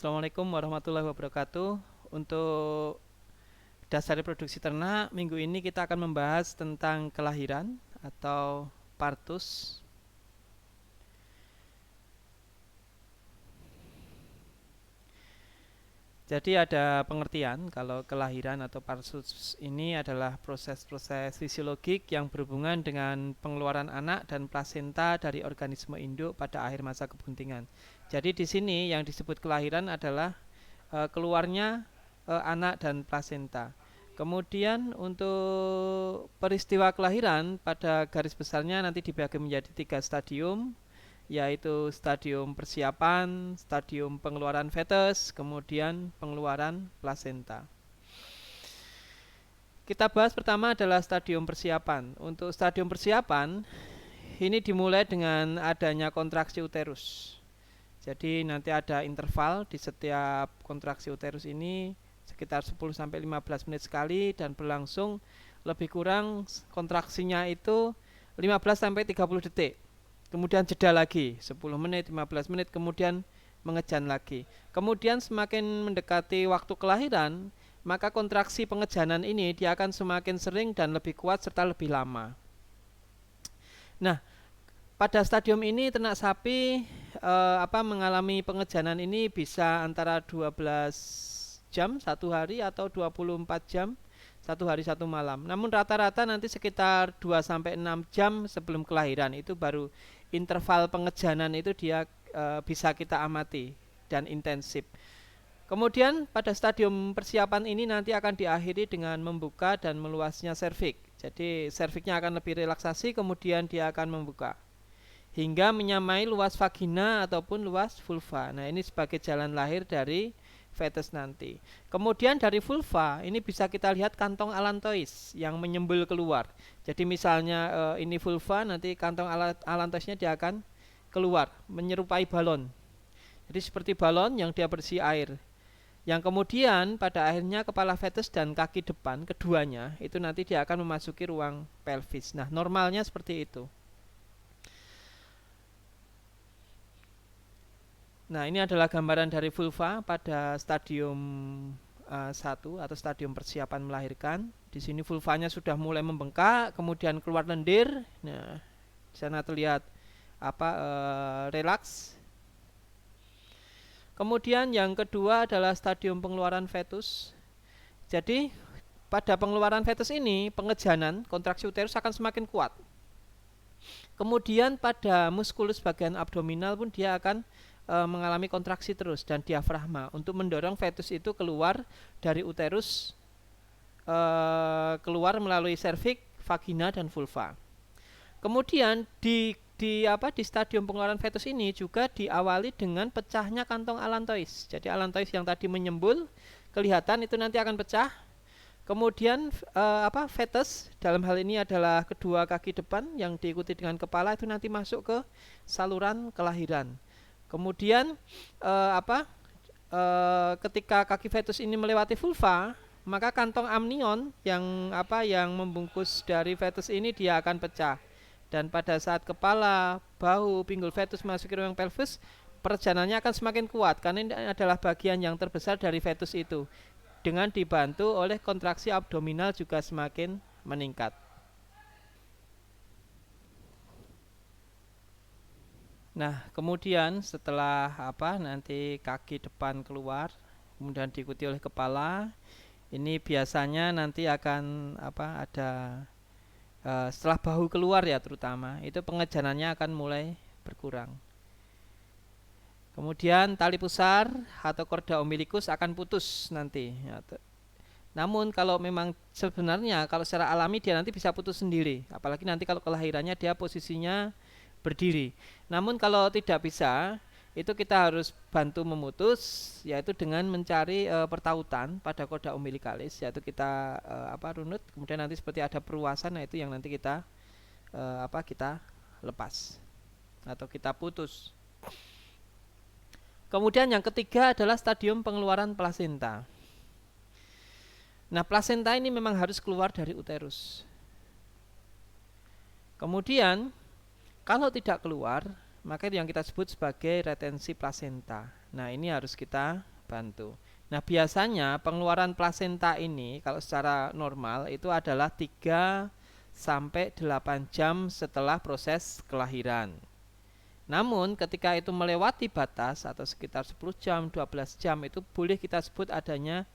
Assalamualaikum warahmatullahi wabarakatuh. Untuk dasar reproduksi ternak, minggu ini kita akan membahas tentang kelahiran atau partus. Jadi ada pengertian kalau kelahiran atau partus ini adalah proses-proses fisiologik yang berhubungan dengan pengeluaran anak dan plasenta dari organisme induk pada akhir masa kebuntingan. Jadi di sini yang disebut kelahiran adalah keluarnya anak dan plasenta. Kemudian untuk peristiwa kelahiran pada garis besarnya nanti dibagi menjadi 3 stadium, yaitu stadium persiapan, stadium pengeluaran fetus, kemudian pengeluaran plasenta. Kita bahas pertama adalah stadium persiapan. Untuk stadium persiapan ini dimulai dengan adanya kontraksi uterus. Jadi nanti ada interval di setiap kontraksi uterus ini sekitar 10-15 menit sekali dan berlangsung lebih kurang kontraksinya itu 15-30 detik. Kemudian jeda lagi 10 menit, 15 menit, kemudian mengejan lagi. Kemudian semakin mendekati waktu kelahiran, maka kontraksi pengejanan ini dia akan semakin sering dan lebih kuat serta lebih lama. Nah, pada stadium ini ternak sapi mengalami pengejanan ini bisa antara 12 jam satu hari atau 24 jam satu hari satu malam. Namun rata-rata nanti sekitar 2-6 jam sebelum kelahiran itu baru interval pengejanan itu dia bisa kita amati dan intensif. Kemudian pada stadium persiapan ini nanti akan diakhiri dengan membuka dan meluasnya serviks. Jadi serviknya akan lebih relaksasi, kemudian dia akan membuka hingga menyamai luas vagina ataupun luas vulva. Nah, ini sebagai jalan lahir dari fetus nanti. Kemudian dari vulva ini bisa kita lihat kantong allantois yang menyembul keluar. Jadi misalnya ini vulva, nanti kantong allantoisnya dia akan keluar menyerupai balon. Jadi seperti balon yang dia berisi air. Yang kemudian pada akhirnya kepala fetus dan kaki depan keduanya itu nanti dia akan memasuki ruang pelvis. Nah, normalnya seperti itu. Nah, ini adalah gambaran dari vulva pada stadium 1 atau stadium persiapan melahirkan. Di sini vulvanya sudah mulai membengkak, kemudian keluar lendir. Nah, di sana terlihat relaks. Kemudian yang kedua adalah stadium pengeluaran fetus. Jadi pada pengeluaran fetus ini pengejanan kontraksi uterus akan semakin kuat. Kemudian pada muskulus bagian abdominal pun dia akan mengalami kontraksi terus dan diafragma untuk mendorong fetus itu keluar dari uterus, keluar melalui serviks, vagina dan vulva. Kemudian di stadium pengeluaran fetus ini juga diawali dengan pecahnya kantong allantois. Jadi allantois yang tadi menyembul kelihatan itu nanti akan pecah. Kemudian fetus dalam hal ini adalah kedua kaki depan yang diikuti dengan kepala itu nanti masuk ke saluran kelahiran. Kemudian ketika kaki fetus ini melewati vulva, maka kantong amnion yang membungkus dari fetus ini dia akan pecah. Dan pada saat kepala, bahu, pinggul fetus masuk ke ruang pelvis, perjalanannya akan semakin kuat karena ini adalah bagian yang terbesar dari fetus itu. Dengan dibantu oleh kontraksi abdominal juga semakin meningkat. Nah, kemudian setelah nanti kaki depan keluar, kemudian diikuti oleh kepala, ini biasanya nanti akan ada setelah bahu keluar ya terutama, itu pengejanannya akan mulai berkurang. Kemudian tali pusar atau korda umbilikus akan putus nanti. Namun kalau memang sebenarnya kalau secara alami dia nanti bisa putus sendiri, apalagi nanti kalau kelahirannya dia posisinya berdiri. Namun kalau tidak bisa, itu kita harus bantu memutus, yaitu dengan mencari pertautan pada korda umbilikalis, yaitu kita runut, kemudian nanti seperti ada peruasan, nah itu yang nanti kita kita lepas atau kita putus. Kemudian yang ketiga adalah stadium pengeluaran plasenta. Nah, plasenta ini memang harus keluar dari uterus. Kemudian kalau tidak keluar, maka yang kita sebut sebagai retensi plasenta. Nah, ini harus kita bantu. Nah, biasanya pengeluaran plasenta ini kalau secara normal itu adalah 3 sampai 8 jam setelah proses kelahiran. Namun ketika itu melewati batas atau sekitar 10 jam, 12 jam itu boleh kita sebut adanya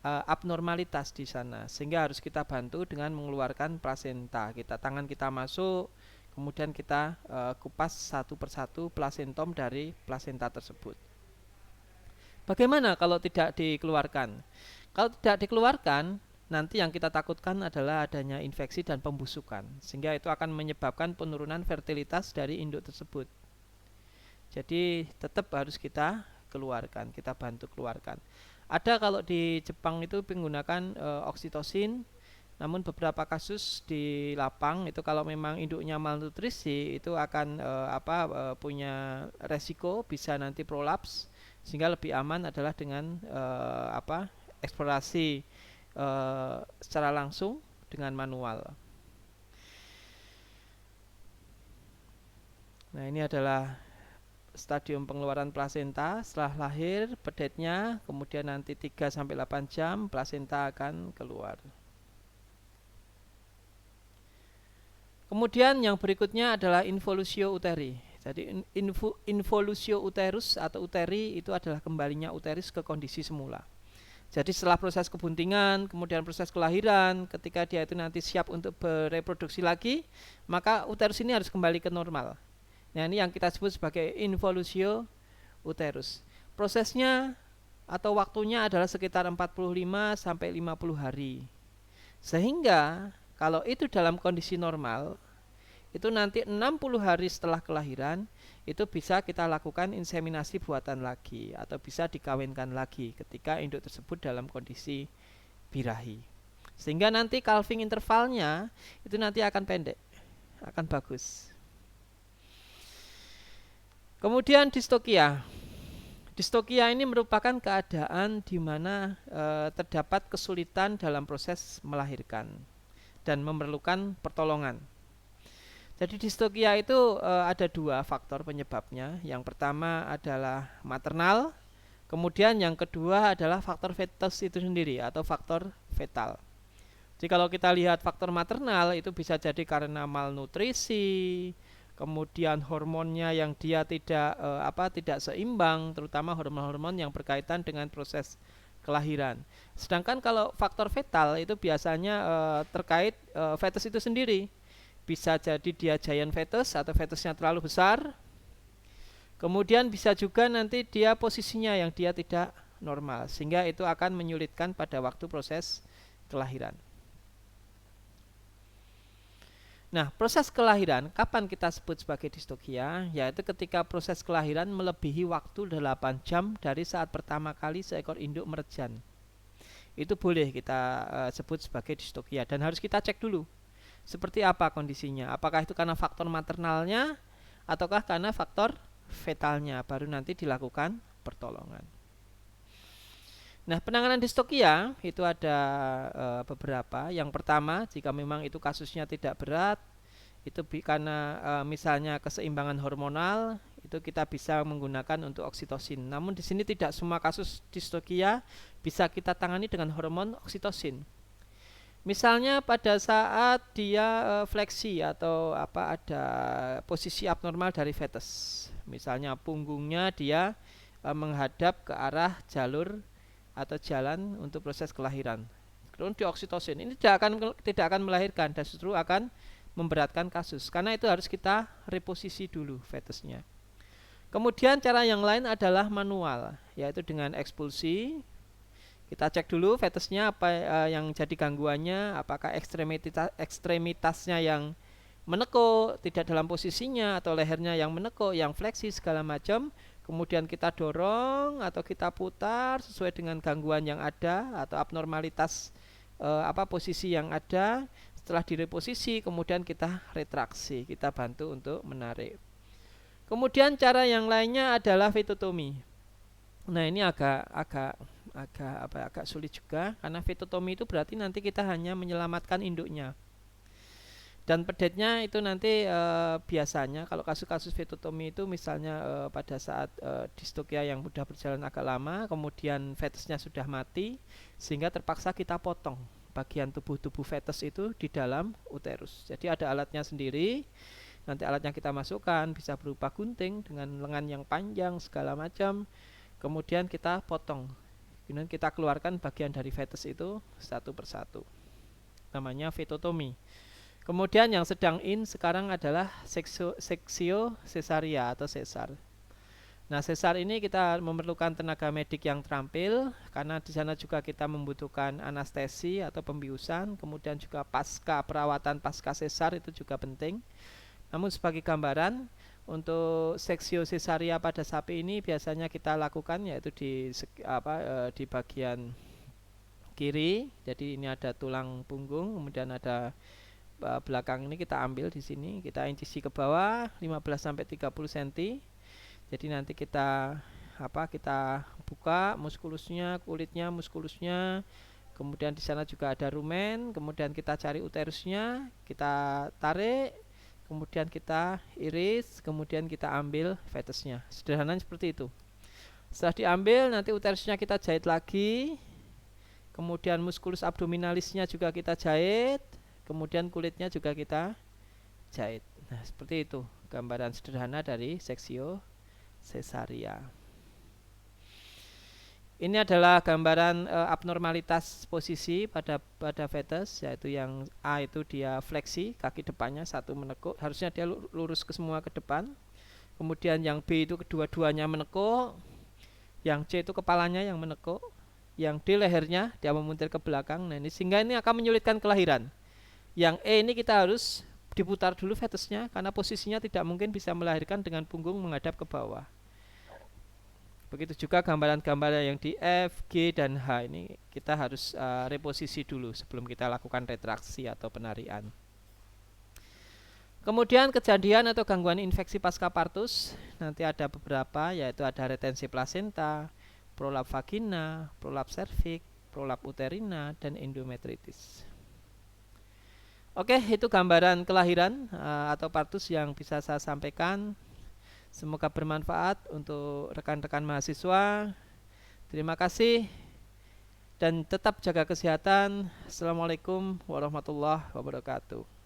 abnormalitas di sana, sehingga harus kita bantu dengan mengeluarkan plasenta. Tangan kita masuk, kemudian kita kupas satu persatu plasentom dari plasenta tersebut. Bagaimana kalau tidak dikeluarkan? Kalau tidak dikeluarkan, nanti yang kita takutkan adalah adanya infeksi dan pembusukan, sehingga itu akan menyebabkan penurunan fertilitas dari induk tersebut. Jadi tetap harus kita keluarkan, kita bantu keluarkan. Ada kalau di Jepang itu menggunakan oksitosin, namun beberapa kasus di lapang itu kalau memang induknya malnutrisi itu akan punya resiko bisa nanti prolaps, sehingga lebih aman adalah dengan eksplorasi secara langsung dengan manual. Nah, ini adalah stadium pengeluaran plasenta setelah lahir, pedetnya, kemudian nanti 3 sampai 8 jam plasenta akan keluar. Kemudian yang berikutnya adalah involusio uteri. Jadi involusio uterus atau uteri itu adalah kembalinya uterus ke kondisi semula. Jadi setelah proses kebuntingan, kemudian proses kelahiran, ketika dia itu nanti siap untuk bereproduksi lagi, maka uterus ini harus kembali ke normal. Nah, ini yang kita sebut sebagai involusio uterus. Prosesnya atau waktunya adalah sekitar 45 sampai 50 hari. Sehingga kalau itu dalam kondisi normal, itu nanti 60 hari setelah kelahiran itu bisa kita lakukan inseminasi buatan lagi atau bisa dikawinkan lagi ketika induk tersebut dalam kondisi birahi. Sehingga nanti calving intervalnya itu nanti akan pendek, akan bagus. Kemudian distokia. Distokia ini merupakan keadaan di mana terdapat kesulitan dalam proses melahirkan dan memerlukan pertolongan. Jadi distokia itu ada 2 faktor penyebabnya. Yang pertama adalah maternal, kemudian yang kedua adalah faktor fetus itu sendiri atau faktor fetal. Jadi kalau kita lihat faktor maternal itu bisa jadi karena malnutrisi, kemudian hormonnya yang dia tidak seimbang, terutama hormon-hormon yang berkaitan dengan proses kelahiran. Sedangkan kalau faktor fetal itu biasanya terkait fetus itu sendiri. Bisa jadi dia giant fetus atau fetusnya terlalu besar. Kemudian bisa juga nanti dia posisinya yang dia tidak normal, sehingga itu akan menyulitkan pada waktu proses kelahiran. Nah, proses kelahiran, kapan kita sebut sebagai distokia? Yaitu ketika proses kelahiran melebihi waktu 8 jam dari saat pertama kali seekor induk merejan. Itu boleh kita sebut sebagai distokia dan harus kita cek dulu. Seperti apa kondisinya? Apakah itu karena faktor maternalnya ataukah karena faktor fetalnya? Baru nanti dilakukan pertolongan. Nah, penanganan distokia itu ada beberapa. Yang pertama, jika memang itu kasusnya tidak berat, itu karena misalnya keseimbangan hormonal, itu kita bisa menggunakan untuk oksitosin. Namun di sini tidak semua kasus distokia bisa kita tangani dengan hormon oksitosin. Misalnya pada saat dia fleksi atau ada posisi abnormal dari fetus. Misalnya punggungnya dia menghadap ke arah jalur atau jalan untuk proses kelahiran. Kemudian dioksitosin ini tidak akan melahirkan dan justru akan memberatkan kasus. Karena itu harus kita reposisi dulu fetusnya. Kemudian cara yang lain adalah manual, yaitu dengan ekspulsi. Kita cek dulu fetusnya apa yang jadi gangguannya, apakah ekstremitasnya yang menekuk, tidak dalam posisinya, atau lehernya yang menekuk, yang fleksi segala macam. Kemudian kita dorong atau kita putar sesuai dengan gangguan yang ada atau abnormalitas posisi yang ada. Setelah direposisi kemudian kita retraksi, kita bantu untuk menarik. Kemudian cara yang lainnya adalah fetotomi. Nah, ini agak sulit juga karena fetotomi itu berarti nanti kita hanya menyelamatkan induknya. Dan pedetnya itu nanti biasanya kalau kasus-kasus fetotomi itu misalnya pada saat distokia yang sudah berjalan agak lama, kemudian fetusnya sudah mati, sehingga terpaksa kita potong bagian tubuh fetus itu di dalam uterus. Jadi ada alatnya sendiri, nanti alatnya kita masukkan, bisa berupa gunting dengan lengan yang panjang segala macam, kemudian kita potong, kemudian kita keluarkan bagian dari fetus itu satu persatu. Namanya fetotomi. Kemudian yang sedang sekarang adalah seksio cesaria atau sesar. Nah, sesar ini kita memerlukan tenaga medik yang terampil karena di sana juga kita membutuhkan anestesi atau pembiusan, kemudian juga perawatan pasca sesar itu juga penting. Namun sebagai gambaran, untuk seksio cesaria pada sapi ini biasanya kita lakukan yaitu di bagian kiri. Jadi ini ada tulang punggung, kemudian ada belakang ini kita ambil di sini, kita incisi ke bawah 15 sampai 30 cm. Jadi nanti kita buka muskulusnya, kulitnya, muskulusnya. Kemudian di sana juga ada rumen, kemudian kita cari uterusnya, kita tarik, kemudian kita iris, kemudian kita ambil fetusnya. Sederhananya seperti itu. Setelah diambil, nanti uterusnya kita jahit lagi. Kemudian muskulus abdominalisnya juga kita jahit. Kemudian kulitnya juga kita jahit. Nah, seperti itu gambaran sederhana dari seksio cesaria. Ini adalah gambaran abnormalitas posisi pada fetus, yaitu yang A itu dia fleksi, kaki depannya satu menekuk, harusnya dia lurus ke semua ke depan. Kemudian yang B itu kedua-duanya menekuk, yang C itu kepalanya yang menekuk, yang D lehernya dia memuntir ke belakang. Nah, ini sehingga ini akan menyulitkan kelahiran. Yang E ini kita harus diputar dulu fetusnya karena posisinya tidak mungkin bisa melahirkan dengan punggung menghadap ke bawah. Begitu juga gambaran-gambaran yang di F, G, dan H ini kita harus reposisi dulu sebelum kita lakukan retraksi atau penarian. Kemudian kejadian atau gangguan infeksi pasca partus nanti ada beberapa, yaitu ada retensi plasenta, prolap vagina, prolap serviks, prolap uterina, dan endometritis. Oke, itu gambaran kelahiran atau partus yang bisa saya sampaikan. Semoga bermanfaat untuk rekan-rekan mahasiswa. Terima kasih dan tetap jaga kesehatan. Assalamualaikum warahmatullahi wabarakatuh.